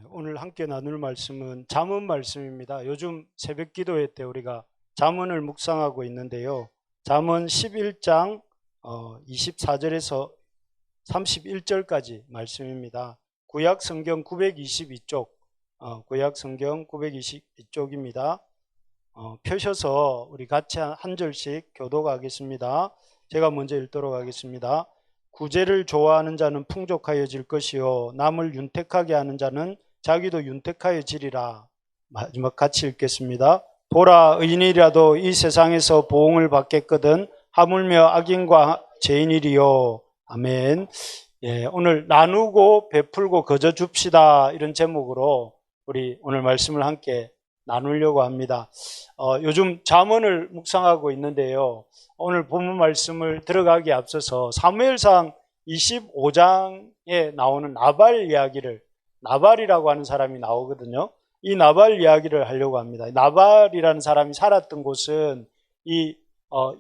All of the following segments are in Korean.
오늘 함께 나눌 말씀은 잠언 말씀입니다. 요즘 새벽 기도회 때 우리가 잠언을 묵상하고 있는데요. 잠언 11장 24절에서 31절까지 말씀입니다. 구약 성경 922쪽, 구약 성경 922쪽입니다. 펴셔서 우리 같이 한 절씩 교독하겠습니다. 제가 먼저 읽도록 하겠습니다. 구제를 좋아하는 자는 풍족하여질 것이요 남을 윤택하게 하는 자는 자기도 윤택하여지리라. 마지막 같이 읽겠습니다. 보라, 의인이라도 이 세상에서 보응을 받겠거든 하물며 악인과 죄인이리요. 아멘. 오늘 나누고 베풀고 거저 줍시다, 이런 제목으로 우리 오늘 말씀을 함께 나누려고 합니다. 요즘 잠언을 묵상하고 있는데요. 오늘 본문 말씀을 들어가기에 앞서서 사무엘상 25장에 나오는 나발 이야기를, 나발이라고 하는 사람이 나오거든요. 이 나발 이야기를 하려고 합니다. 나발이라는 사람이 살았던 곳은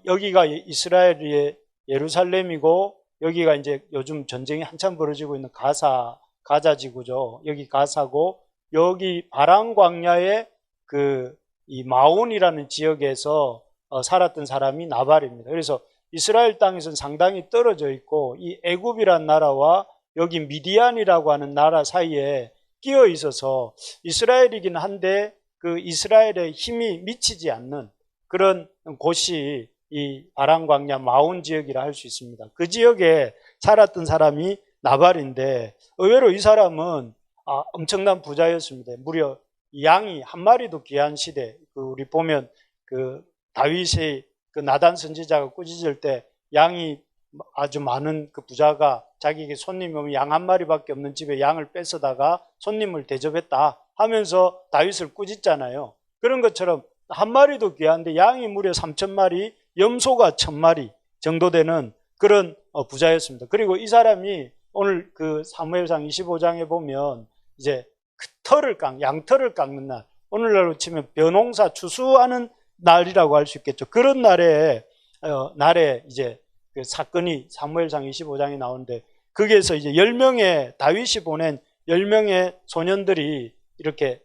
여기가 이스라엘의 예루살렘이고, 여기가 이제 요즘 전쟁이 한참 벌어지고 있는 가자 지구죠. 여기 가사고, 여기 바람 광야의 이 마온이라는 지역에서 살았던 사람이 나발입니다. 그래서 이스라엘 땅에서는 상당히 떨어져 있고, 이 애굽이란 나라와 여기 미디안이라고 하는 나라 사이에 끼어 있어서 이스라엘이긴 한데 그 이스라엘의 힘이 미치지 않는 그런 곳이 이 바람 광야 마온 지역이라 할 수 있습니다. 그 지역에 살았던 사람이 나발인데, 의외로 이 사람은 엄청난 부자였습니다. 무려 양이 한 마리도 귀한 시대, 우리 보면 다윗의 나단 선지자가 꾸짖을 때 양이 아주 많은 그 부자가 자기에게 손님이 오면 양 한 마리밖에 없는 집에 양을 뺏어다가 손님을 대접했다 하면서 다윗을 꾸짖잖아요. 그런 것처럼 한 마리도 귀한데 양이 무려 3,000마리, 염소가 1,000마리 정도 되는 그런 부자였습니다. 그리고 이 사람이 오늘 사무엘상 25장에 보면 이제 양털을 깎는 날, 오늘날로 치면 벼농사 추수하는 날이라고 할 수 있겠죠. 그런 날에 이제 그 사건이 사무엘상 25장에 나오는데, 거기에서 이제 10명의 다윗이 보낸 10명의 소년들이 이렇게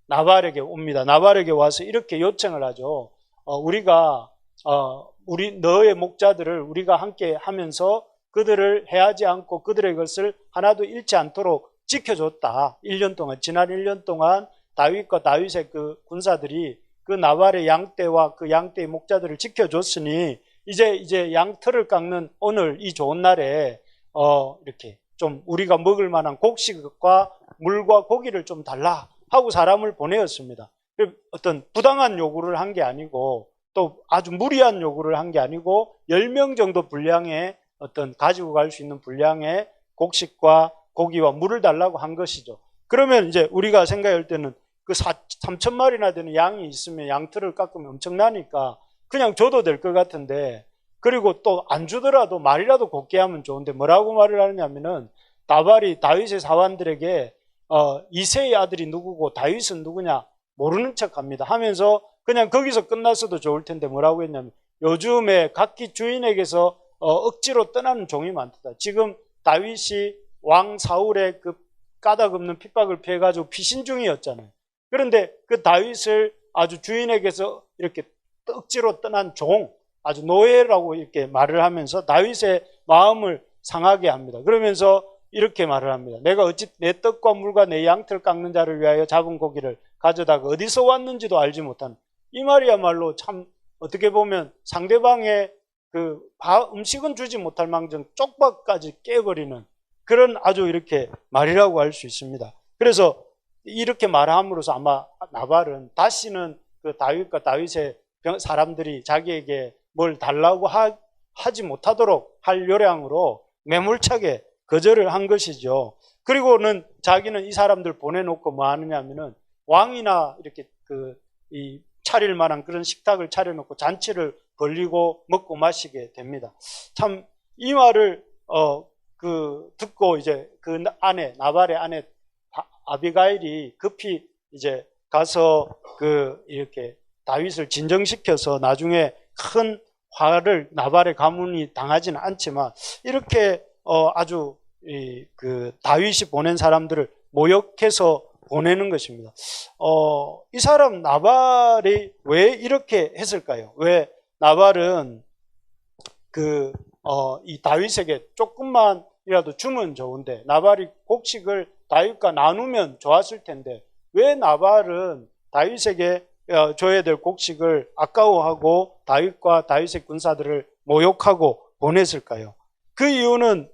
나발에게 옵니다. 나발에게 와서 이렇게 요청을 하죠. 너의 목자들을 우리가 함께 하면서 그들을 해하지 않고 그들의 것을 하나도 잃지 않도록 지켜줬다. 1년 동안, 지난 1년 동안 다윗과 다윗의 그 군사들이 그 나발의 양떼와 그 양떼의 목자들을 지켜줬으니 이제 양털을 깎는 오늘 이 좋은 날에 이렇게 좀 우리가 먹을 만한 곡식과 물과 고기를 좀 달라 하고 사람을 보내었습니다. 어떤 부당한 요구를 한 게 아니고, 또 아주 무리한 요구를 한 게 아니고, 10명 정도 분량의 가지고 갈 수 있는 분량의 곡식과 고기와 물을 달라고 한 것이죠. 그러면 이제 우리가 생각할 때는 3,000마리나 되는 양이 있으면 양털을 깎으면 엄청나니까 그냥 줘도 될 것 같은데, 그리고 또 안 주더라도 말이라도 곱게 하면 좋은데 뭐라고 말을 하느냐면은, 나발이 다윗의 사환들에게 이새의 아들이 누구고 다윗은 누구냐 모르는 척 합니다. 하면서 그냥 거기서 끝났어도 좋을 텐데 뭐라고 했냐면, 요즘에 각기 주인에게서 억지로 떠나는 종이 많다. 지금 다윗이 왕 사울의 까닭 없는 핍박을 피해가지고 피신 중이었잖아요. 그런데 그 다윗을 아주 주인에게서 이렇게 억지로 떠난 종, 아주 노예라고 이렇게 말을 하면서 다윗의 마음을 상하게 합니다. 그러면서 이렇게 말을 합니다. 내가 어찌 내 떡과 물과 내 양털 깎는 자를 위하여 잡은 고기를 가져다가 어디서 왔는지도 알지 못하는, 이 말이야말로 참 어떻게 보면 상대방의 음식은 주지 못할 망정 쪽밥까지 깨버리는 그런 아주 이렇게 말이라고 할 수 있습니다. 그래서 이렇게 말함으로써 아마 나발은 다시는 다윗과 다윗의 사람들이 자기에게 뭘 달라고 하지 못하도록 할 요량으로 매몰차게 거절을 한 것이죠. 그리고는 자기는 이 사람들 보내놓고 뭐 하느냐 하면은, 왕이나 이렇게 차릴 만한 그런 식탁을 차려놓고 잔치를 벌리고 먹고 마시게 됩니다. 참 이 말을 듣고 이제 나발의 아내 아비가일이 급히 이제 가서 이렇게 다윗을 진정시켜서 나중에 큰 화를 나발의 가문이 당하지는 않지만, 이렇게 아주 다윗이 보낸 사람들을 모욕해서 보내는 것입니다. 이 사람 나발이 왜 이렇게 했을까요? 왜 나발은 이 다윗에게 조금만이라도 주면 좋은데, 나발이 곡식을 다윗과 나누면 좋았을 텐데, 왜 나발은 다윗에게 줘야 될 곡식을 아까워하고 다윗과 다윗의 군사들을 모욕하고 보냈을까요? 그 이유는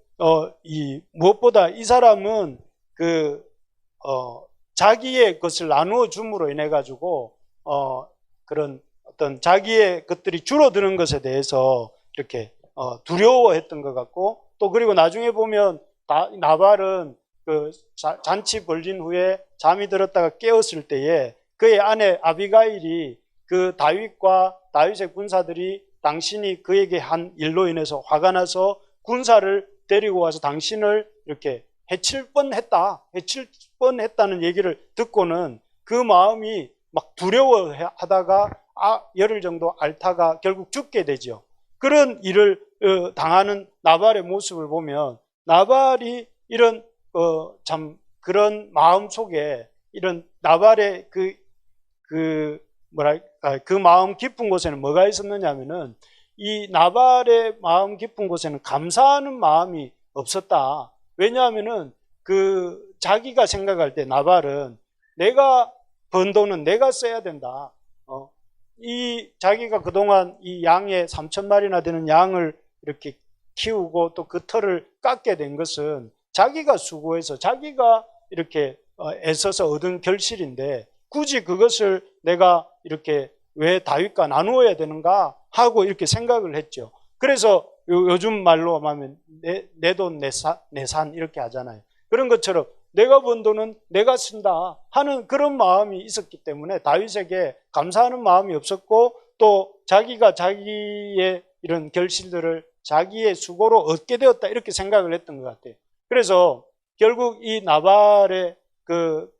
무엇보다 이 사람은 자기의 것을 나누어 줌으로 인해 가지고 그런 어떤 자기의 것들이 줄어드는 것에 대해서 이렇게 두려워했던 것 같고, 또 그리고 나중에 보면 나발은 잔치 벌린 후에 잠이 들었다가 깨었을 때에 그의 아내 아비가일이 그 다윗과 다윗의 군사들이 당신이 그에게 한 일로 인해서 화가 나서 군사를 데리고 와서 당신을 이렇게 해칠 뻔했다는 얘기를 듣고는 그 마음이 막 두려워하다가 열흘 정도 앓다가 결국 죽게 되죠. 그런 일을 당하는 나발의 모습을 보면, 나발이 이런 참 그런 마음 속에, 이런 나발의 그 마음 깊은 곳에는 뭐가 있었느냐면은, 이 나발의 마음 깊은 곳에는 감사하는 마음이 없었다. 왜냐하면은 자기가 생각할 때 나발은 내가 번 돈은 내가 써야 된다. 자기가 그동안 이 양의 3,000마리나 되는 양을 이렇게 키우고 또 그 털을 깎게 된 것은 자기가 수고해서 자기가 이렇게 애써서 얻은 결실인데, 굳이 그것을 내가 이렇게 왜 다윗과 나누어야 되는가 하고 이렇게 생각을 했죠. 그래서 요즘 말로 하면 내 돈 내 산 이렇게 하잖아요. 그런 것처럼 내가 번 돈은 내가 쓴다 하는 그런 마음이 있었기 때문에 다윗에게 감사하는 마음이 없었고, 또 자기가 자기의 이런 결실들을 자기의 수고로 얻게 되었다 이렇게 생각을 했던 것 같아요. 그래서 결국 이 나발의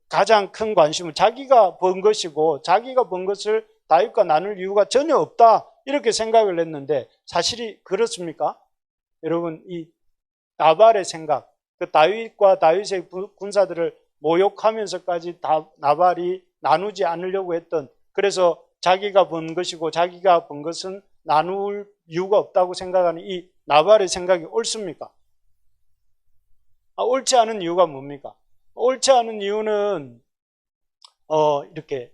가장 큰 관심은 자기가 번 것이고, 자기가 번 것을 다윗과 나눌 이유가 전혀 없다 이렇게 생각을 했는데, 사실이 그렇습니까? 여러분, 이 나발의 생각, 다윗과 다윗의 군사들을 모욕하면서까지 나발이 나누지 않으려고 했던, 그래서 자기가 번 것이고 자기가 번 것은 나눌 이유가 없다고 생각하는 이 나발의 생각이 옳습니까? 옳지 않은 이유가 뭡니까? 옳지 않은 이유는 이렇게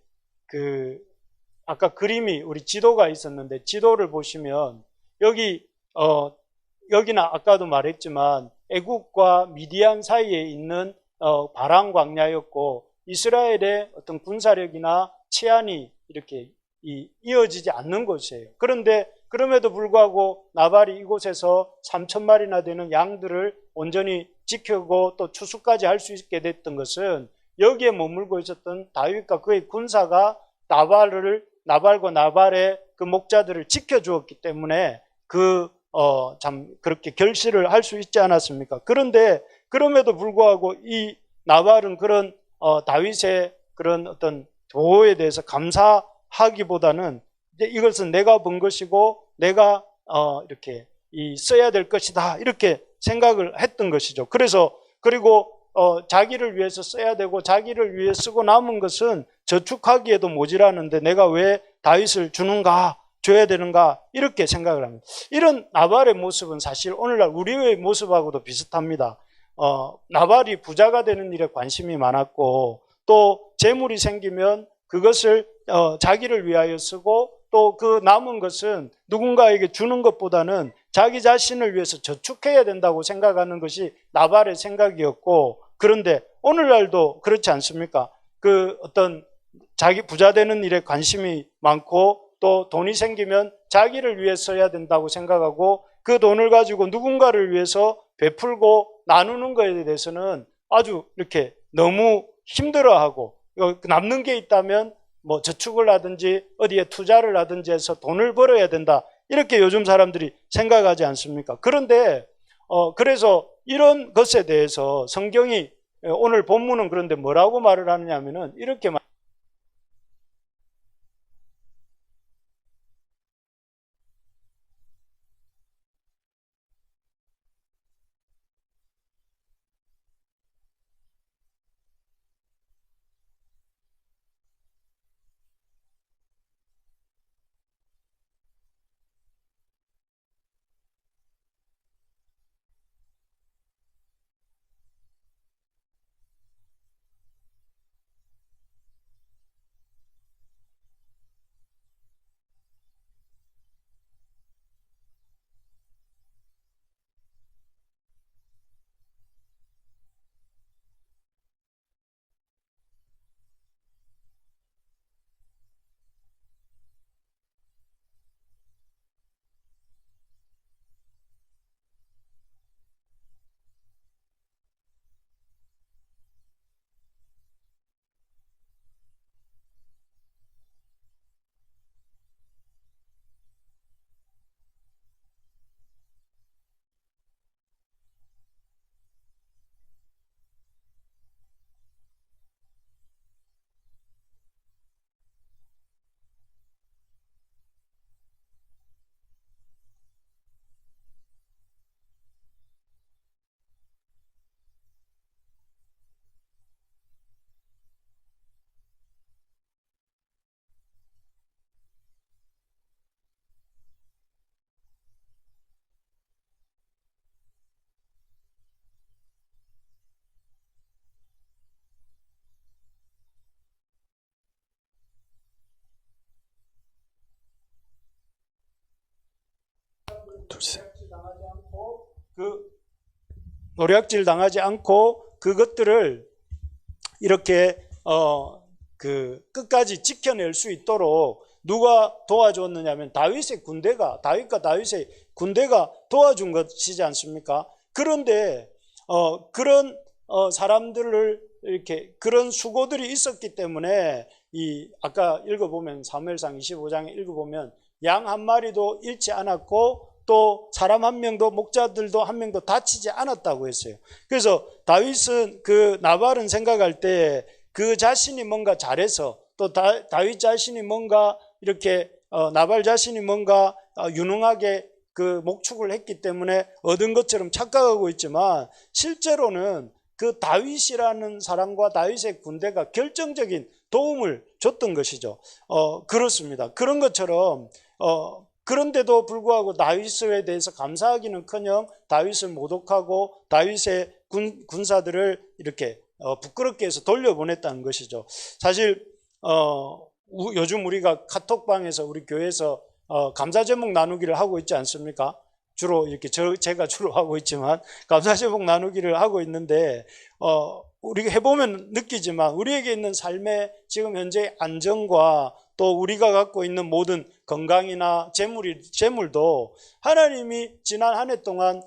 아까 그림이 우리 지도가 있었는데, 지도를 보시면 여기는 아까도 말했지만 애국과 미디안 사이에 있는 바람 광야였고, 이스라엘의 어떤 군사력이나 치안이 이렇게 이어지지 않는 곳이에요. 그런데 그럼에도 불구하고 나발이 이곳에서 3,000마리나 되는 양들을 온전히 지키고 또 추수까지 할 수 있게 됐던 것은, 여기에 머물고 있었던 다윗과 그의 군사가 나발과 나발의 그 목자들을 지켜주었기 때문에 참 그렇게 결실을 할 수 있지 않았습니까? 그런데 그럼에도 불구하고 이 나발은 그런 다윗의 그런 어떤 보호에 대해서 감사하기보다는 이것은 내가 번 것이고 내가 이렇게 써야 될 것이다 이렇게 생각을 했던 것이죠. 그리고 자기를 위해서 써야 되고 자기를 위해 쓰고 남은 것은 저축하기에도 모자라는데 내가 왜 다윗을 줘야 되는가 이렇게 생각을 합니다. 이런 나발의 모습은 사실 오늘날 우리의 모습하고도 비슷합니다. 나발이 부자가 되는 일에 관심이 많았고, 또 재물이 생기면 그것을 자기를 위하여 쓰고, 또 그 남은 것은 누군가에게 주는 것보다는 자기 자신을 위해서 저축해야 된다고 생각하는 것이 나발의 생각이었고, 그런데 오늘날도 그렇지 않습니까? 어떤 자기 부자 되는 일에 관심이 많고, 또 돈이 생기면 자기를 위해 써야 된다고 생각하고, 그 돈을 가지고 누군가를 위해서 베풀고 나누는 것에 대해서는 아주 이렇게 너무 힘들어하고, 남는 게 있다면 뭐 저축을 하든지 어디에 투자를 하든지 해서 돈을 벌어야 된다 이렇게 요즘 사람들이 생각하지 않습니까? 그런데 그래서 이런 것에 대해서 성경이 오늘 본문은 그런데 뭐라고 말을 하느냐면은 이렇게 노략질 당하지 않고 그것들을 이렇게 끝까지 지켜낼 수 있도록 누가 도와줬느냐면 다윗과 다윗의 군대가 도와준 것이지 않습니까? 그런데 그런 사람들을 이렇게 그런 수고들이 있었기 때문에 아까 읽어보면 사무엘상 25장에 읽어보면 양 한 마리도 잃지 않았고 또 사람 한 명도 목자들도 한 명도 다치지 않았다고 했어요. 그래서 다윗은 나발은 생각할 때 그 자신이 뭔가 잘해서 또 다윗 자신이 뭔가 이렇게 나발 자신이 뭔가 유능하게 그 목축을 했기 때문에 얻은 것처럼 착각하고 있지만 실제로는 그 다윗이라는 사람과 다윗의 군대가 결정적인 도움을 줬던 것이죠. 그렇습니다. 그런 것처럼 그런데도 불구하고 다윗에 대해서 감사하기는커녕 다윗을 모독하고 다윗의 군사들을 이렇게 부끄럽게 해서 돌려보냈다는 것이죠. 사실 요즘 우리가 카톡방에서 우리 교회에서 감사 제목 나누기를 하고 있지 않습니까? 주로 이렇게 제가 주로 하고 있지만 감사 제목 나누기를 하고 있는데 우리가 해보면 느끼지만 우리에게 있는 삶의 지금 현재 안정과 또 우리가 갖고 있는 모든 건강이나 재물도 하나님이 지난 한 해 동안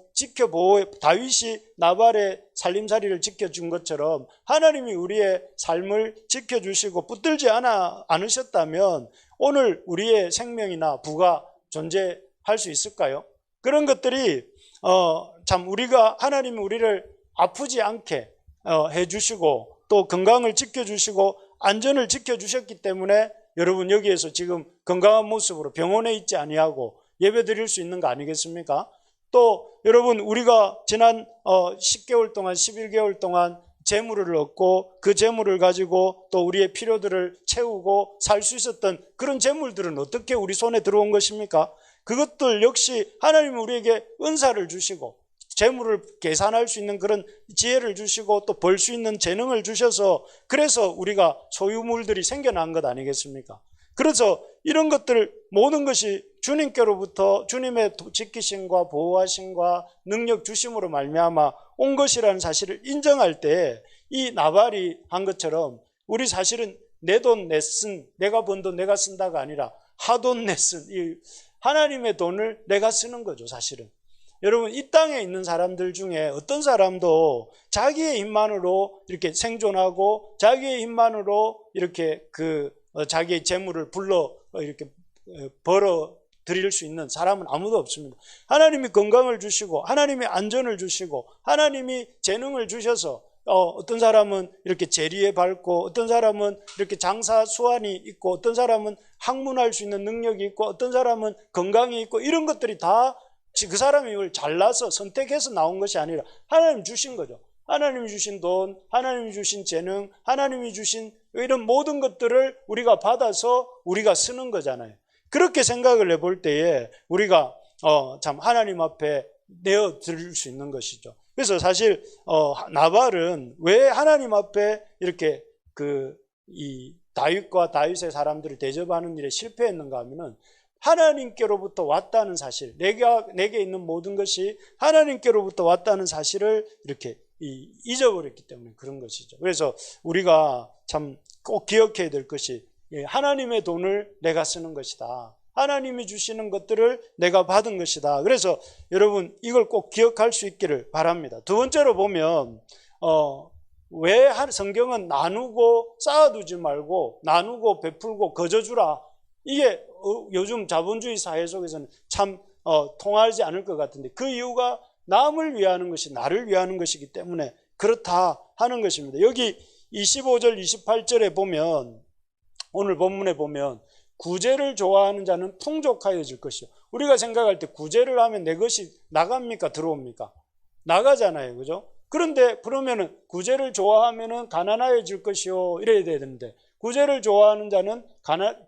다윗이 나발의 살림살이를 지켜준 것처럼 하나님이 우리의 삶을 지켜주시고 붙들지 않으셨다면 오늘 우리의 생명이나 부가 존재할 수 있을까요? 그런 것들이 참 우리가 하나님이 우리를 아프지 않게 해주시고 또 건강을 지켜주시고 안전을 지켜주셨기 때문에 여러분 여기에서 지금 건강한 모습으로 병원에 있지 아니하고 예배 드릴 수 있는 거 아니겠습니까? 또 여러분 우리가 지난 10개월 동안 11개월 동안 재물을 얻고 그 재물을 가지고 또 우리의 필요들을 채우고 살 수 있었던 그런 재물들은 어떻게 우리 손에 들어온 것입니까? 그것들 역시 하나님이 우리에게 은사를 주시고 재물을 계산할 수 있는 그런 지혜를 주시고 또 벌 수 있는 재능을 주셔서 그래서 우리가 소유물들이 생겨난 것 아니겠습니까? 그래서 이런 것들 모든 것이 주님께로부터 주님의 지키심과 보호하심과 능력 주심으로 말미암아 온 것이라는 사실을 인정할 때 이 나발이 한 것처럼 우리 사실은 내 돈 내 쓴 내가 번 돈 내가 쓴다가 아니라 하돈 내 쓴 이 하나님의 돈을 내가 쓰는 거죠. 사실은 여러분 이 땅에 있는 사람들 중에 어떤 사람도 자기의 힘만으로 이렇게 생존하고 자기의 힘만으로 이렇게 자기의 재물을 이렇게 벌어 드릴 수 있는 사람은 아무도 없습니다. 하나님이 건강을 주시고 하나님이 안전을 주시고 하나님이 재능을 주셔서 어떤 사람은 이렇게 재리에 밝고 어떤 사람은 이렇게 장사 수완이 있고 어떤 사람은 학문할 수 있는 능력이 있고 어떤 사람은 건강이 있고 이런 것들이 다 그 사람이 이걸 잘나서 선택해서 나온 것이 아니라 하나님 주신 거죠. 하나님이 주신 돈, 하나님이 주신 재능, 하나님이 주신 이런 모든 것들을 우리가 받아서 우리가 쓰는 거잖아요. 그렇게 생각을 해볼 때에 우리가 참 하나님 앞에 내어 드릴 수 있는 것이죠. 그래서 사실 나발은 왜 하나님 앞에 이렇게 이 다윗과 다윗의 사람들을 대접하는 일에 실패했는가 하면은 하나님께로부터 왔다는 사실, 내게 있는 모든 것이 하나님께로부터 왔다는 사실을 이렇게 잊어버렸기 때문에 그런 것이죠. 그래서 우리가 참 꼭 기억해야 될 것이 하나님의 돈을 내가 쓰는 것이다. 하나님이 주시는 것들을 내가 받은 것이다. 그래서 여러분 이걸 꼭 기억할 수 있기를 바랍니다. 두 번째로 보면 왜 성경은 나누고 쌓아두지 말고 나누고 베풀고 거저주라. 이게 요즘 자본주의 사회 속에서는 참 통하지 않을 것 같은데 그 이유가 남을 위하는 것이 나를 위하는 것이기 때문에 그렇다 하는 것입니다. 여기 25절 28절에 보면 오늘 본문에 보면 구제를 좋아하는 자는 풍족하여질 것이요. 우리가 생각할 때 구제를 하면 내 것이 나갑니까? 들어옵니까? 나가잖아요. 그죠? 그런데 그러면은 구제를 좋아하면은 가난하여질 것이요. 이래야 되는데 구제를 좋아하는 자는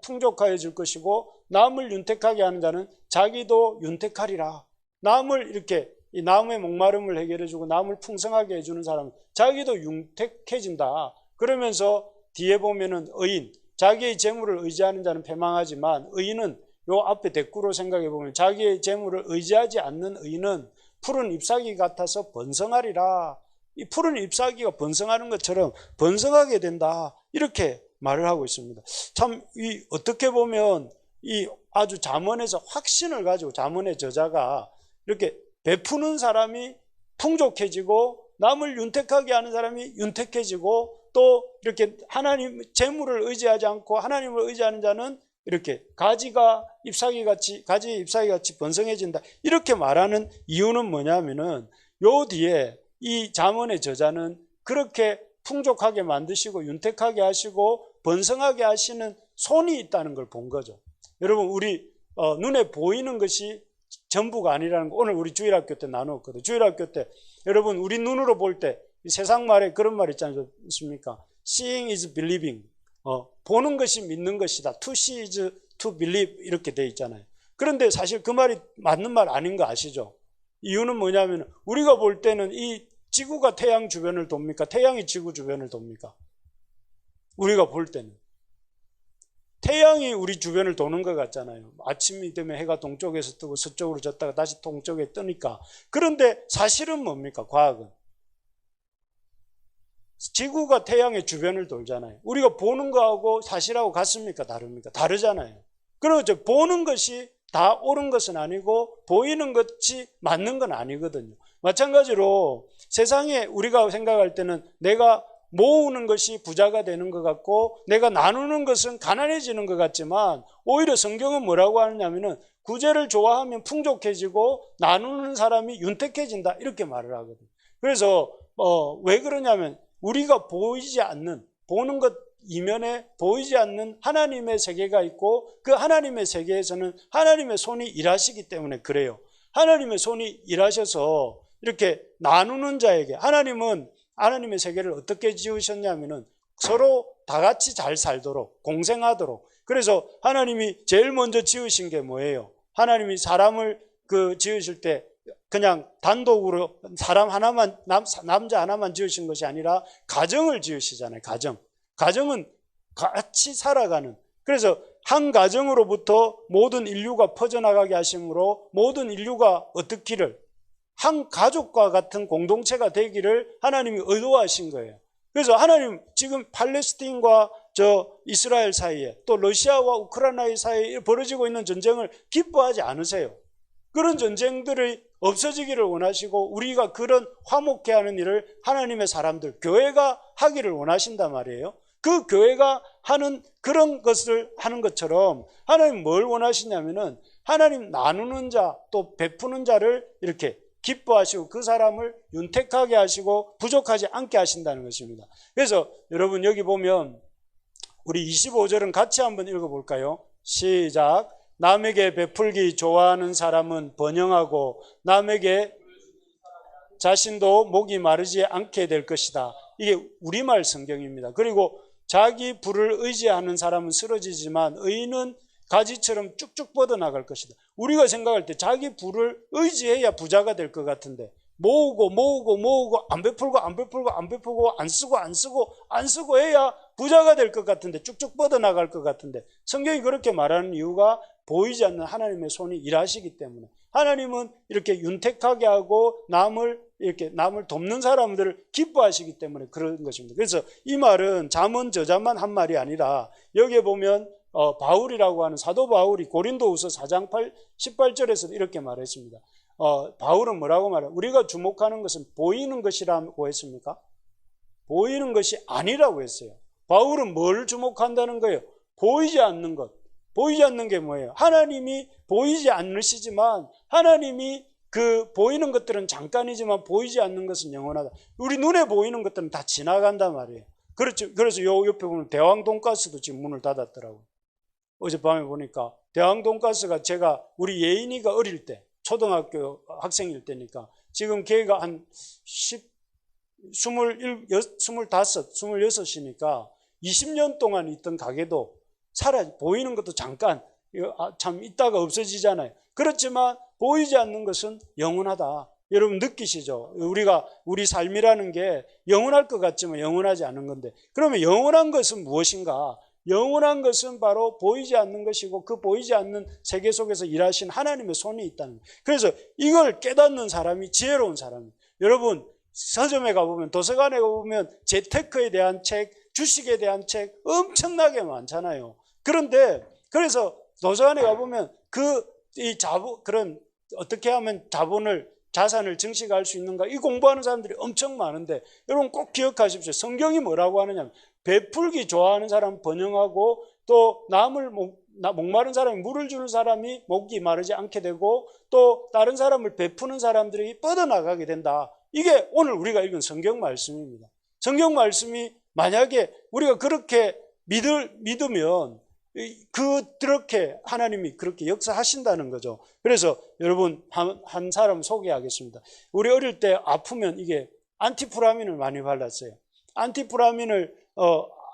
풍족하여질 것이고 남을 윤택하게 하는 자는 자기도 윤택하리라. 남을 이렇게 이 남의 목마름을 해결해주고 남을 풍성하게 해주는 사람은 자기도 윤택해진다. 그러면서 뒤에 보면은 의인, 자기의 재물을 의지하는 자는 패망하지만 의인은 요 앞에 대꾸로 생각해 보면 자기의 재물을 의지하지 않는 의인은 푸른 잎사귀 같아서 번성하리라. 이 푸른 잎사귀가 번성하는 것처럼 번성하게 된다. 이렇게 말을 하고 있습니다. 참 어떻게 보면 이 아주 잠언에서 확신을 가지고 잠언의 저자가 이렇게 베푸는 사람이 풍족해지고 남을 윤택하게 하는 사람이 윤택해지고 또 이렇게 하나님 재물을 의지하지 않고 하나님을 의지하는 자는 이렇게 가지 잎사귀 같이 번성해진다. 이렇게 말하는 이유는 뭐냐면은 요 뒤에 이 잠언의 저자는 그렇게 풍족하게 만드시고 윤택하게 하시고 번성하게 하시는 손이 있다는 걸 본 거죠. 여러분 우리 눈에 보이는 것이 전부가 아니라는 거 오늘 우리 주일학교 때 나누었거든요. 주일학교 때 여러분 우리 눈으로 볼 때 세상 말에 그런 말 있지 않습니까? Seeing is believing. 보는 것이 믿는 것이다. To see is to believe 이렇게 돼 있잖아요. 그런데 사실 그 말이 맞는 말 아닌 거 아시죠? 이유는 뭐냐면 우리가 볼 때는 이 지구가 태양 주변을 돕니까? 태양이 지구 주변을 돕니까? 우리가 볼 때는 태양이 우리 주변을 도는 것 같잖아요. 아침이 되면 해가 동쪽에서 뜨고 서쪽으로 졌다가 다시 동쪽에 뜨니까. 그런데 사실은 뭡니까? 과학은 지구가 태양의 주변을 돌잖아요. 우리가 보는 거하고 사실하고 같습니까? 다릅니까? 다르잖아요. 그리고 보는 것이 다 옳은 것은 아니고 보이는 것이 맞는 건 아니거든요. 마찬가지로 세상에 우리가 생각할 때는 내가 모으는 것이 부자가 되는 것 같고 내가 나누는 것은 가난해지는 것 같지만 오히려 성경은 뭐라고 하느냐면은 구제를 좋아하면 풍족해지고 나누는 사람이 윤택해진다 이렇게 말을 하거든요. 그래서 왜 그러냐면 우리가 보이지 않는 보는 것 이면에 보이지 않는 하나님의 세계가 있고 그 하나님의 세계에서는 하나님의 손이 일하시기 때문에 그래요. 하나님의 손이 일하셔서 이렇게 나누는 자에게 하나님은 하나님의 세계를 어떻게 지으셨냐면은 서로 다 같이 잘 살도록 공생하도록. 그래서 하나님이 제일 먼저 지으신 게 뭐예요? 하나님이 사람을 지으실 때 그냥 단독으로 사람 하나만 남자 하나만 지으신 것이 아니라 가정을 지으시잖아요. 가정은 같이 살아가는. 그래서 한 가정으로부터 모든 인류가 퍼져나가게 하심으로 모든 인류가 어떻기를 한 가족과 같은 공동체가 되기를 하나님이 의도하신 거예요. 그래서 하나님 지금 팔레스틴과 이스라엘 사이에 또 러시아와 우크라이나 사이에 벌어지고 있는 전쟁을 기뻐하지 않으세요. 그런 전쟁들이 없어지기를 원하시고 우리가 그런 화목해 하는 일을 하나님의 사람들, 교회가 하기를 원하신단 말이에요. 그 교회가 하는 그런 것을 하는 것처럼 하나님 뭘 원하시냐면은 하나님 나누는 자 또 베푸는 자를 이렇게 기뻐하시고 그 사람을 윤택하게 하시고 부족하지 않게 하신다는 것입니다. 그래서 여러분 여기 보면 우리 25절은 같이 한번 읽어볼까요? 시작. 남에게 베풀기 좋아하는 사람은 번영하고 남에게 자신도 목이 마르지 않게 될 것이다. 이게 우리말 성경입니다. 그리고 자기 부를 의지하는 사람은 쓰러지지만 의인은 가지처럼 쭉쭉 뻗어나갈 것이다. 우리가 생각할 때 자기 부를 의지해야 부자가 될 것 같은데 모으고 안 베풀고 안 쓰고 해야 부자가 될 것 같은데 쭉쭉 뻗어나갈 것 같은데 성경이 그렇게 말하는 이유가 보이지 않는 하나님의 손이 일하시기 때문에 하나님은 이렇게 윤택하게 하고 남을 돕는 사람들을 기뻐하시기 때문에 그런 것입니다. 그래서 이 말은 잠언 저자만 한 말이 아니라 여기에 보면 바울이라고 하는 사도 바울이 고린도후서 4장 18절에서도 이렇게 말했습니다. 바울은 뭐라고 말해요? 우리가 주목하는 것은 보이는 것이라고 했습니까? 보이는 것이 아니라고 했어요. 바울은 뭘 주목한다는 거예요? 보이지 않는 것. 보이지 않는 게 뭐예요? 하나님이 보이지 않으시지만 하나님이 그 보이는 것들은 잠깐이지만 보이지 않는 것은 영원하다. 우리 눈에 보이는 것들은 다 지나간단 말이에요. 그렇죠. 그래서 요 옆에 보면 대왕 돈가스도 지금 문을 닫았더라고요. 어젯밤에 보니까 대왕 돈가스가 제가 우리 예인이가 어릴 때 초등학교 학생일 때니까 지금 걔가 한 26이니까 20년 동안 있던 가게도 보이는 것도 잠깐 참 있다가 없어지잖아요. 그렇지만 보이지 않는 것은 영원하다. 여러분 느끼시죠? 우리 삶이라는 게 영원할 것 같지만 영원하지 않은 건데 그러면 영원한 것은 무엇인가? 영원한 것은 바로 보이지 않는 것이고 그 보이지 않는 세계 속에서 일하신 하나님의 손이 있다는 거예요. 그래서 이걸 깨닫는 사람이 지혜로운 사람이에요. 여러분 서점에 가보면, 도서관에 가보면 재테크에 대한 책, 주식에 대한 책 엄청나게 많잖아요. 그런데 그래서 도서관에 가보면 그런 어떻게 하면 자산을 증식할 수 있는가, 이 공부하는 사람들이 엄청 많은데, 여러분 꼭 기억하십시오. 성경이 뭐라고 하느냐, 베풀기 좋아하는 사람 번영하고, 또 목마른 사람이 물을 주는 사람이 목이 마르지 않게 되고, 또 다른 사람을 베푸는 사람들이 뻗어나가게 된다. 이게 오늘 우리가 읽은 성경 말씀입니다. 성경 말씀이 만약에 우리가 그렇게 믿으면 그렇게 하나님이 그렇게 역사하신다는 거죠. 그래서 여러분 한 사람 소개하겠습니다. 우리 어릴 때 아프면 이게 안티프라민을 많이 발랐어요. 안티프라민을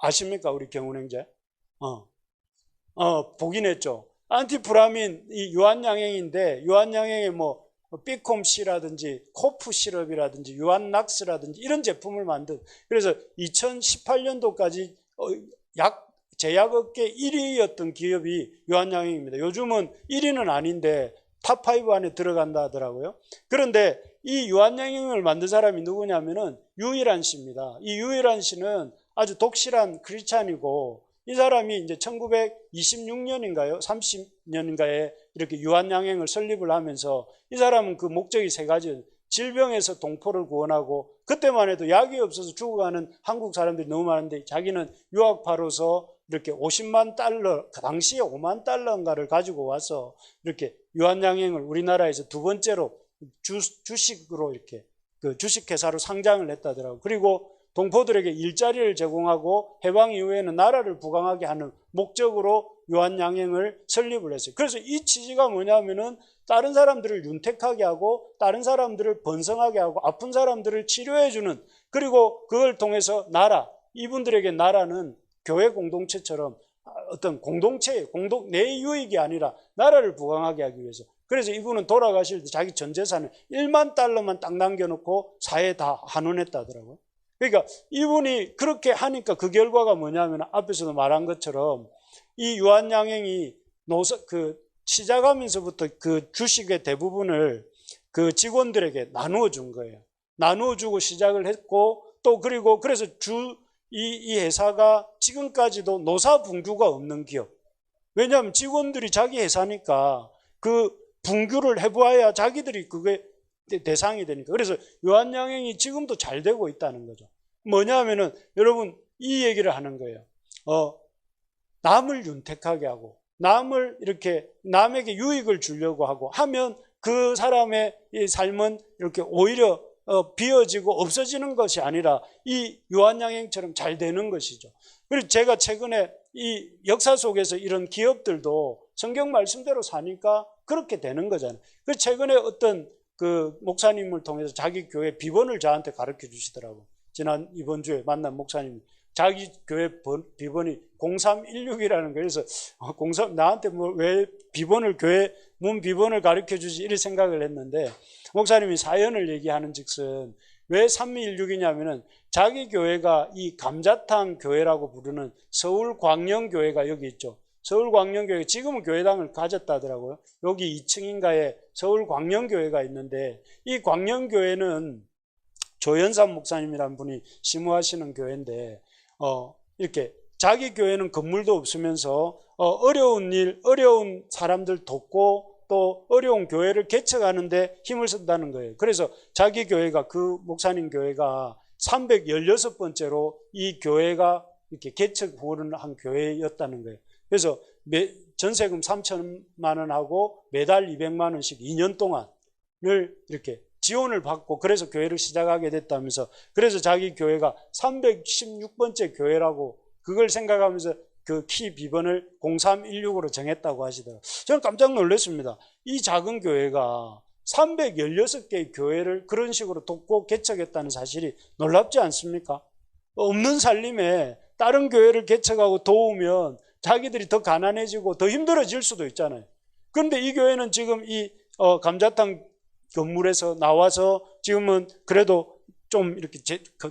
아십니까? 우리 경운형제? 보긴 했죠. 안티프라민 이 유한양행인데, 유한양행에 뭐 비콤씨라든지 코프 시럽이라든지 유한낙스라든지 이런 제품을 만든, 그래서 2018년도까지 제약업계 1위였던 기업이 유한양행입니다. 요즘은 1위는 아닌데 탑5 안에 들어간다 하더라고요. 그런데 이 유한양행을 만든 사람이 누구냐면은 유일한 씨입니다. 이 유일한 씨는 아주 독실한 크리스찬이고, 이 사람이 이제 1926년인가요? 30년인가에 이렇게 유한양행을 설립을 하면서, 이 사람은 그 목적이 세 가지. 질병에서 동포를 구원하고, 그때만 해도 약이 없어서 죽어가는 한국 사람들이 너무 많은데 자기는 유학파로서 이렇게 50만 달러, 그 당시에 5만 달러인가를 가지고 와서 이렇게 유한양행을 우리나라에서 두 번째로 주식으로 이렇게 그 주식회사로 상장을 했다더라고요. 그리고 동포들에게 일자리를 제공하고 해방 이후에는 나라를 부강하게 하는 목적으로 유한양행을 설립을 했어요. 그래서 이 취지가 뭐냐면은 다른 사람들을 윤택하게 하고, 다른 사람들을 번성하게 하고, 아픈 사람들을 치료해주는, 그리고 그걸 통해서 이분들에게 나라는 교회 공동체처럼 어떤 내 유익이 아니라 나라를 부강하게 하기 위해서. 그래서 이분은 돌아가실 때 자기 전 재산을 1만 달러만 딱 남겨놓고 사회에 다 환원했다더라고요. 그러니까 이분이 그렇게 하니까 그 결과가 뭐냐면, 앞에서도 말한 것처럼 이 유한양행이 시작하면서부터 그 주식의 대부분을 그 직원들에게 나누어 준 거예요. 나누어 주고 시작을 했고, 또 그리고 그래서 이 회사가 지금까지도 노사 분규가 없는 기업. 왜냐하면 직원들이 자기 회사니까 그 분규를 해보아야 자기들이 그게 대상이 되니까. 그래서 유한양행이 지금도 잘 되고 있다는 거죠. 뭐냐면은 여러분 이 얘기를 하는 거예요. 남을 윤택하게 하고, 남을 이렇게 남에게 유익을 주려고 하고 하면 그 사람의 이 삶은 이렇게 오히려 비어지고 없어지는 것이 아니라 이 유한양행처럼 잘 되는 것이죠. 그리고 제가 최근에 이 역사 속에서 이런 기업들도 성경 말씀대로 사니까 그렇게 되는 거잖아요. 그래서 최근에 어떤 그 목사님을 통해서 자기 교회 비번을 저한테 가르쳐 주시더라고요. 이번 주에 만난 목사님이 자기 교회 비번이 0316이라는 거예요. 그래서 나한테 왜 교회 문 비번을 가르쳐 주지, 이런 생각을 했는데, 목사님이 사연을 얘기하는 즉슨 왜 3216이냐면은 자기 교회가 이 감자탕 교회라고 부르는 서울광영교회가 여기 있죠. 서울광영교회, 지금은 교회당을 가졌다더라고요. 여기 2층인가에 서울광영교회가 있는데, 이 광영교회는 조연삼 목사님이라는 분이 심우하시는 교회인데, 이렇게 자기 교회는 건물도 없으면서 어려운 사람들 돕고, 또 어려운 교회를 개척하는데 힘을 쓴다는 거예요. 그래서 자기 교회가, 그 목사님 교회가 316번째로 이 교회가 이렇게 개척 후원을 한 교회였다는 거예요. 그래서 전세금 3천만 원하고 매달 200만 원씩 2년 동안을 이렇게 지원을 받고, 그래서 교회를 시작하게 됐다면서, 그래서 자기 교회가 316번째 교회라고 그걸 생각하면서 그 키 비번을 0316으로 정했다고 하시더라고요. 저는 깜짝 놀랐습니다. 이 작은 교회가 316개의 교회를 그런 식으로 돕고 개척했다는 사실이 놀랍지 않습니까? 없는 살림에 다른 교회를 개척하고 도우면 자기들이 더 가난해지고 더 힘들어질 수도 있잖아요. 그런데 이 교회는 지금 이 감자탕 건물에서 나와서 지금은 그래도 좀 이렇게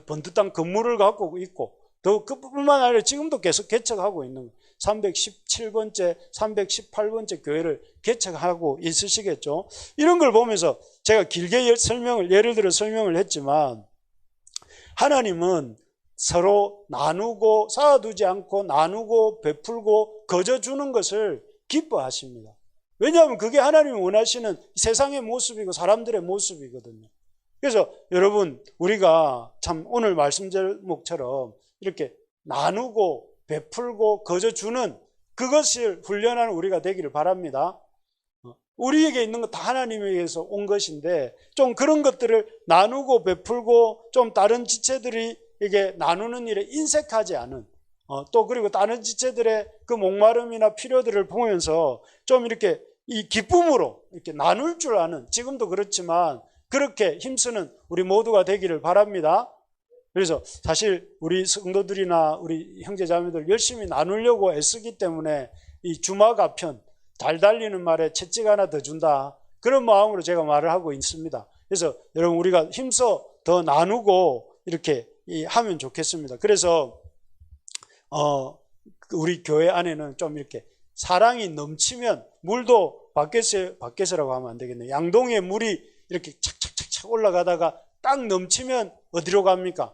번듯한 건물을 갖고 있고, 더 그뿐만 아니라 지금도 계속 개척하고 있는 거예요. 317번째, 318번째 교회를 개척하고 있으시겠죠. 이런 걸 보면서 제가 길게 예를 들어 설명을 했지만, 하나님은 서로 나누고 쌓아두지 않고 나누고 베풀고 거저주는 것을 기뻐하십니다. 왜냐하면 그게 하나님이 원하시는 세상의 모습이고 사람들의 모습이거든요. 그래서 여러분, 우리가 참 오늘 말씀 제목처럼 이렇게 나누고 베풀고 거저주는 그것을 훈련하는 우리가 되기를 바랍니다. 우리에게 있는 것 다 하나님에게서 온 것인데, 좀 그런 것들을 나누고 베풀고 좀 다른 지체들이 이게 나누는 일에 인색하지 않은, 또 그리고 다른 지체들의 그 목마름이나 필요들을 보면서 좀 이렇게 이 기쁨으로 이렇게 나눌 줄 아는, 지금도 그렇지만 그렇게 힘쓰는 우리 모두가 되기를 바랍니다. 그래서 사실 우리 성도들이나 우리 형제자매들 열심히 나누려고 애쓰기 때문에 이 주마가편, 잘 달리는 말에 채찍 하나 더 준다, 그런 마음으로 제가 말을 하고 있습니다. 그래서 여러분, 우리가 힘써 더 나누고 이렇게 하면 좋겠습니다. 그래서 우리 교회 안에는 좀 이렇게 사랑이 넘치면, 물도 밖에서라고 하면 안 되겠네요. 양동이에 물이 이렇게 착착착착 올라가다가 딱 넘치면 어디로 갑니까?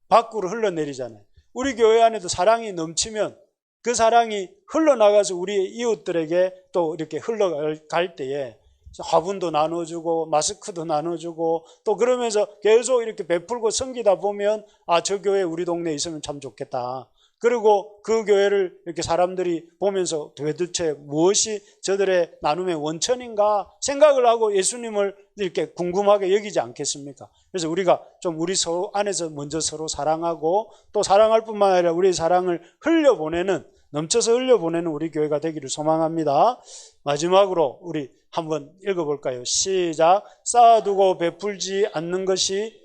밖으로 흘러내리잖아요. 우리 교회 안에도 사랑이 넘치면 그 사랑이 흘러나가서 우리의 이웃들에게 또 이렇게 흘러갈 때에 화분도 나눠주고 마스크도 나눠주고, 또 그러면서 계속 이렇게 베풀고 섬기다 보면, 아, 저 교회 우리 동네에 있으면 참 좋겠다. 그리고 그 교회를 이렇게 사람들이 보면서 도대체 무엇이 저들의 나눔의 원천인가 생각을 하고 예수님을 이렇게 궁금하게 여기지 않겠습니까? 그래서 우리가 좀 우리 서로 안에서 먼저 서로 사랑하고, 또 사랑할 뿐만 아니라 우리의 사랑을 흘려보내는, 넘쳐서 흘려보내는 우리 교회가 되기를 소망합니다. 마지막으로 우리 한번 읽어볼까요? 시작. 쌓아두고 베풀지 않는 것이,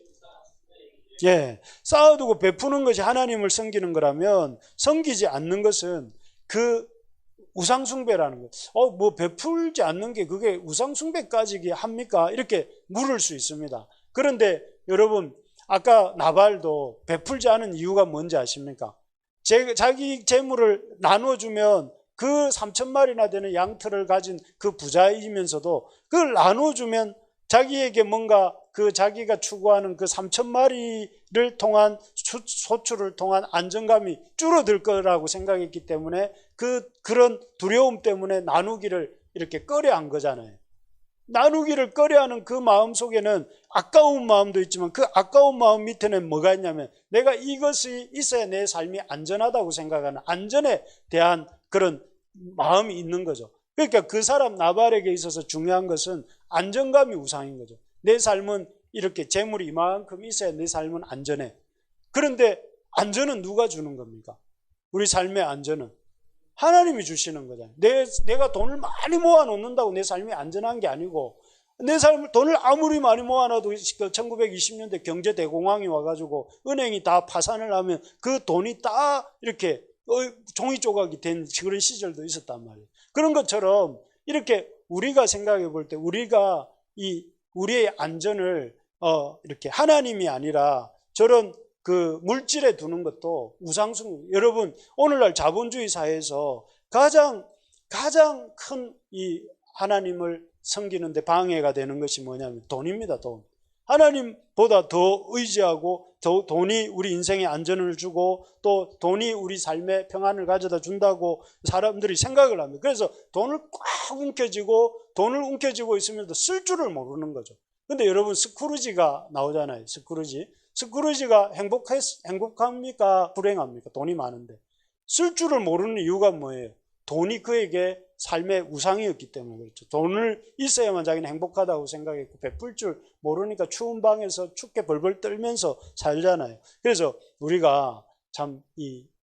쌓아두고 베푸는 것이 하나님을 섬기는 거라면, 섬기지 않는 것은 그 우상숭배라는 거. 뭐 베풀지 않는 게 그게 우상숭배까지 합니까? 이렇게 물을 수 있습니다. 그런데 여러분, 아까 나발도 베풀지 않은 이유가 뭔지 아십니까? 자기 재물을 나눠주면 그 3,000마리나 되는 양털을 가진 그 부자이면서도 그걸 나눠주면 자기에게 뭔가 그 자기가 추구하는 그 3,000마리를 통한 소출을 통한 안정감이 줄어들 거라고 생각했기 때문에 그런 두려움 때문에 나누기를 이렇게 꺼려한 거잖아요. 나누기를 꺼려하는 그 마음 속에는 아까운 마음도 있지만, 그 아까운 마음 밑에는 뭐가 있냐면, 내가 이것이 있어야 내 삶이 안전하다고 생각하는 안전에 대한 그런 마음이 있는 거죠. 그러니까 그 사람 나발에게 있어서 중요한 것은 안정감이 우상인 거죠. 내 삶은 이렇게 재물이 이만큼 있어야 내 삶은 안전해. 그런데 안전은 누가 주는 겁니까? 우리 삶의 안전은 하나님이 주시는 거잖아요. 내가 돈을 많이 모아놓는다고 내 삶이 안전한 게 아니고, 내 삶을 돈을 아무리 많이 모아놔도 1920년대 경제대공황이 와가지고 은행이 다 파산을 하면 그 돈이 다 이렇게 종이 조각이 된 그런 시절도 있었단 말이에요. 그런 것처럼 이렇게 우리가 생각해 볼 때, 우리가 우리의 안전을 이렇게 하나님이 아니라 저런 그 물질에 두는 것도 우상숭배. 여러분, 오늘날 자본주의 사회에서 가장 큰 이 하나님을 섬기는데 방해가 되는 것이 뭐냐면 돈입니다. 돈. 하나님보다 더 의지하고, 돈이 우리 인생에 안전을 주고, 또 돈이 우리 삶에 평안을 가져다 준다고 사람들이 생각을 합니다. 그래서 돈을 꽉 돈을 움켜쥐고 있으면서 쓸 줄을 모르는 거죠. 근데 여러분, 스크루지가 나오잖아요. 스크루지가 행복합니까? 불행합니까? 돈이 많은데. 쓸 줄을 모르는 이유가 뭐예요? 돈이 그에게 삶의 우상이었기 때문에 그렇죠. 돈을 있어야만 자기는 행복하다고 생각했고, 베풀 줄 모르니까 추운 방에서 춥게 벌벌 떨면서 살잖아요. 그래서 우리가 참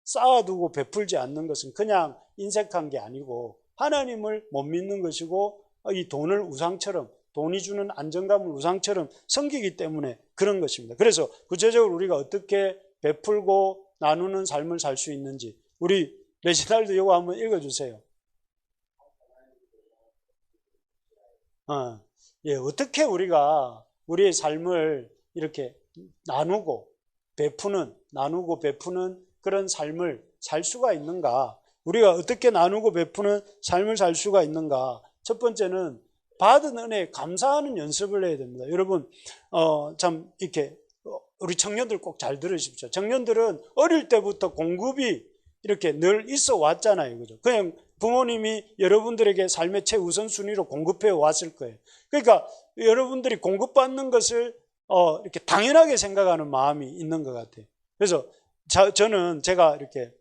쌓아두고 베풀지 않는 것은 그냥 인색한 게 아니고, 하나님을 못 믿는 것이고, 이 돈을 우상처럼, 돈이 주는 안정감을 우상처럼 섬기기 때문에 그런 것입니다. 그래서 구체적으로 우리가 어떻게 베풀고 나누는 삶을 살 수 있는지, 우리 레지날드 이거 한번 읽어주세요. 어떻게 우리가 우리의 삶을 이렇게 나누고 베푸는 그런 삶을 살 수가 있는가? 우리가 어떻게 나누고 베푸는 삶을 살 수가 있는가? 첫 번째는 받은 은혜에 감사하는 연습을 해야 됩니다. 여러분, 참 이렇게 우리 청년들 꼭 잘 들으십시오. 청년들은 어릴 때부터 공급이 이렇게 늘 있어 왔잖아요. 그죠? 그냥 부모님이 여러분들에게 삶의 최우선순위로 공급해 왔을 거예요. 그러니까 여러분들이 공급받는 것을 이렇게 당연하게 생각하는 마음이 있는 것 같아요. 그래서 저는 제가 이렇게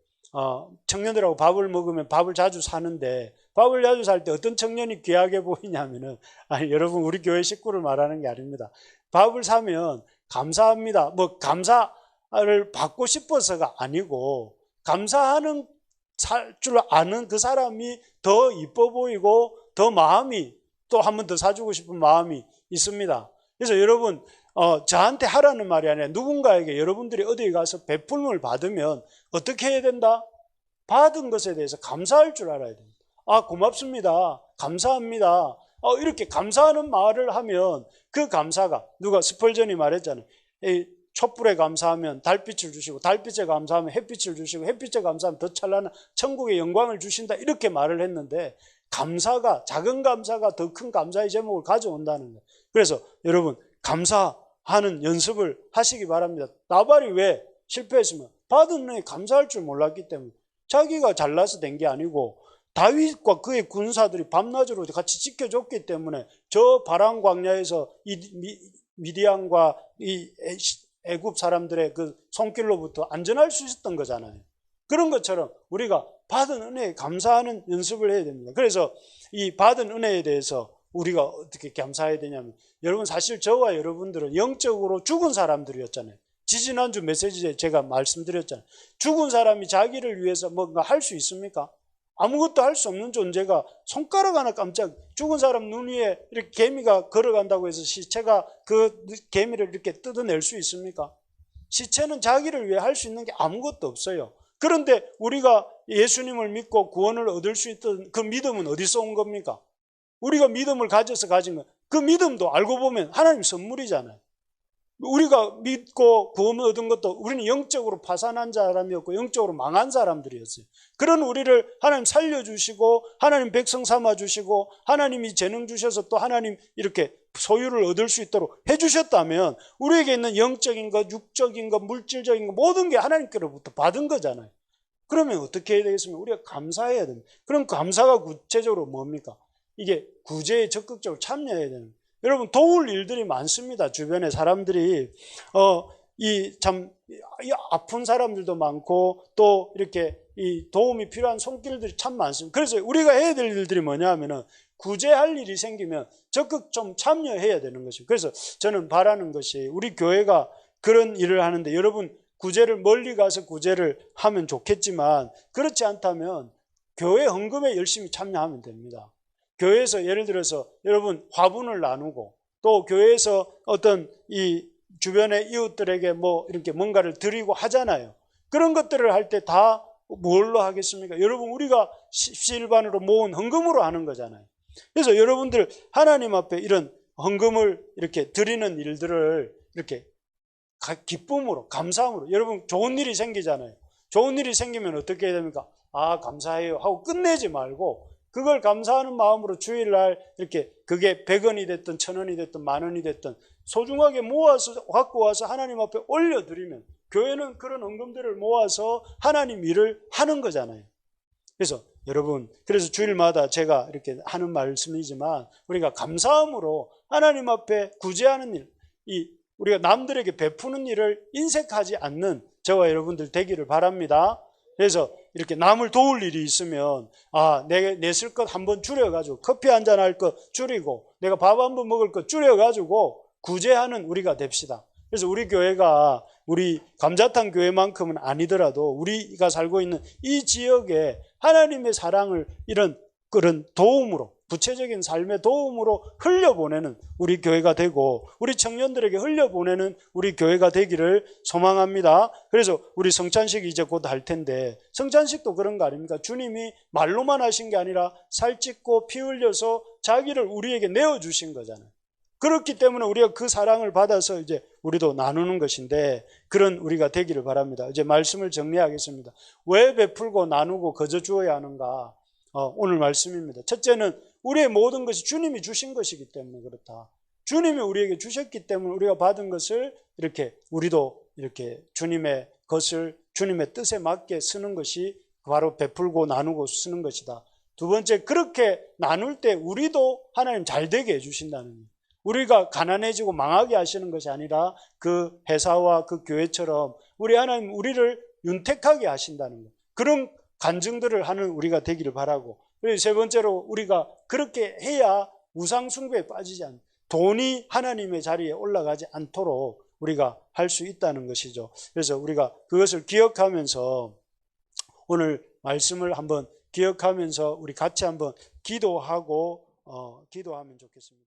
청년들하고 밥을 먹으면 밥을 자주 사는데, 밥을 자주 살 때 어떤 청년이 귀하게 보이냐면은, 아니 여러분, 우리 교회 식구를 말하는 게 아닙니다. 밥을 사면 감사합니다, 뭐 감사를 받고 싶어서가 아니고, 감사하는 줄 아는 그 사람이 더 이뻐 보이고 더 마음이, 또 한 번 더 사주고 싶은 마음이 있습니다. 그래서 여러분, 저한테 하라는 말이 아니라 누군가에게 여러분들이 어디에 가서 베풀림을 받으면 어떻게 해야 된다? 받은 것에 대해서 감사할 줄 알아야 됩니다. 아, 고맙습니다, 감사합니다, 이렇게 감사하는 말을 하면 그 감사가, 누가 스펄전이 말했잖아요. 촛불에 감사하면 달빛을 주시고, 달빛에 감사하면 햇빛을 주시고, 햇빛에 감사하면 더 찬란한 천국의 영광을 주신다, 이렇게 말을 했는데, 감사가, 작은 감사가 더 큰 감사의 제목을 가져온다는 거예요. 그래서 여러분, 감사하는 연습을 하시기 바랍니다. 나발이 왜 실패했으면 받은 은혜에 감사할 줄 몰랐기 때문에. 자기가 잘나서 된 게 아니고 다윗과 그의 군사들이 밤낮으로 같이 지켜줬기 때문에 저 바람 광야에서 이 미디안과 이 애굽 사람들의 그 손길로부터 안전할 수 있었던 거잖아요. 그런 것처럼 우리가 받은 은혜에 감사하는 연습을 해야 됩니다. 그래서 이 받은 은혜에 대해서 우리가 어떻게 감사해야 되냐면, 여러분, 사실 저와 여러분들은 영적으로 죽은 사람들이었잖아요. 지지난주 메시지에 제가 말씀드렸잖아요. 죽은 사람이 자기를 위해서 뭔가 할 수 있습니까? 아무것도 할 수 없는 존재가 손가락 하나 깜짝, 죽은 사람 눈 위에 이렇게 개미가 걸어간다고 해서 시체가 그 개미를 이렇게 뜯어낼 수 있습니까? 시체는 자기를 위해 할 수 있는 게 아무것도 없어요. 그런데 우리가 예수님을 믿고 구원을 얻을 수 있던 그 믿음은 어디서 온 겁니까? 우리가 믿음을 가져서 가진 거, 그 믿음도 알고 보면 하나님 선물이잖아요. 우리가 믿고 구원을 얻은 것도 우리는 영적으로 파산한 사람이었고 영적으로 망한 사람들이었어요. 그런 우리를 하나님 살려주시고 하나님 백성 삼아주시고 하나님이 재능 주셔서 또 하나님 이렇게 소유를 얻을 수 있도록 해주셨다면, 우리에게 있는 영적인 것, 육적인 것, 물질적인 것, 모든 게 하나님께로부터 받은 거잖아요. 그러면 어떻게 해야 되겠습니까? 우리가 감사해야 됩니다. 그럼 감사가 구체적으로 뭡니까? 이게 구제에 적극적으로 참여해야 되는 거예요. 여러분, 도울 일들이 많습니다. 주변에 사람들이 이 아픈 사람들도 많고 또 이렇게 이 도움이 필요한 손길들이 참 많습니다. 그래서 우리가 해야 될 일들이 뭐냐 하면은, 구제할 일이 생기면 적극 좀 참여해야 되는 것입니다. 그래서 저는 바라는 것이, 우리 교회가 그런 일을 하는데, 여러분 구제를 멀리 가서 구제를 하면 좋겠지만, 그렇지 않다면 교회 헌금에 열심히 참여하면 됩니다. 교회에서 예를 들어서 여러분 화분을 나누고, 또 교회에서 어떤 이 주변의 이웃들에게 뭐 이렇게 뭔가를 드리고 하잖아요. 그런 것들을 할 때 다 뭘로 하겠습니까? 여러분, 우리가 십시일반으로 모은 헌금으로 하는 거잖아요. 그래서 여러분들 하나님 앞에 이런 헌금을 이렇게 드리는 일들을 이렇게 기쁨으로, 감사함으로, 여러분 좋은 일이 생기잖아요. 좋은 일이 생기면 어떻게 해야 됩니까? 아, 감사해요 하고 끝내지 말고, 그걸 감사하는 마음으로 주일날 이렇게, 그게 100원이 됐든 1000원이 됐든 10,000원이 됐든 소중하게 모아서 갖고 와서 하나님 앞에 올려드리면, 교회는 그런 헌금들을 모아서 하나님 일을 하는 거잖아요. 그래서 여러분, 그래서 주일마다 제가 이렇게 하는 말씀이지만, 우리가 감사함으로 하나님 앞에 구제하는 일, 이 우리가 남들에게 베푸는 일을 인색하지 않는 저와 여러분들 되기를 바랍니다. 그래서 이렇게 남을 도울 일이 있으면, 내 쓸 것 한번 줄여가지고, 커피 한잔 할 것 줄이고, 내가 밥 한번 먹을 것 줄여가지고 구제하는 우리가 됩시다. 그래서 우리 교회가 우리 감자탕 교회만큼은 아니더라도 우리가 살고 있는 이 지역에 하나님의 사랑을 이런 그런 도움으로, 구체적인 삶의 도움으로 흘려보내는 우리 교회가 되고, 우리 청년들에게 흘려보내는 우리 교회가 되기를 소망합니다. 그래서 우리 성찬식 이제 곧 할 텐데, 성찬식도 그런 거 아닙니까? 주님이 말로만 하신 게 아니라 살찢고 피 흘려서 자기를 우리에게 내어주신 거잖아요. 그렇기 때문에 우리가 그 사랑을 받아서 이제 우리도 나누는 것인데 그런 우리가 되기를 바랍니다. 이제 말씀을 정리하겠습니다. 왜 베풀고 나누고 거저 주어야 하는가? 오늘 말씀입니다. 첫째는 우리의 모든 것이 주님이 주신 것이기 때문에 그렇다. 주님이 우리에게 주셨기 때문에 우리가 받은 것을 이렇게 우리도 이렇게 주님의 것을 주님의 뜻에 맞게 쓰는 것이 바로 베풀고 나누고 쓰는 것이다. 두 번째, 그렇게 나눌 때 우리도 하나님 잘 되게 해주신다는 거예요. 우리가 가난해지고 망하게 하시는 것이 아니라 그 회사와 그 교회처럼 우리 하나님 우리를 윤택하게 하신다는 것. 그런 간증들을 하는 우리가 되기를 바라고. 그리고 세 번째로 우리가 그렇게 해야 우상 숭배에 빠지지 않는, 돈이 하나님의 자리에 올라가지 않도록 우리가 할 수 있다는 것이죠. 그래서 우리가 그것을 기억하면서 오늘 말씀을 한번 기억하면서 우리 같이 한번 기도하면 좋겠습니다.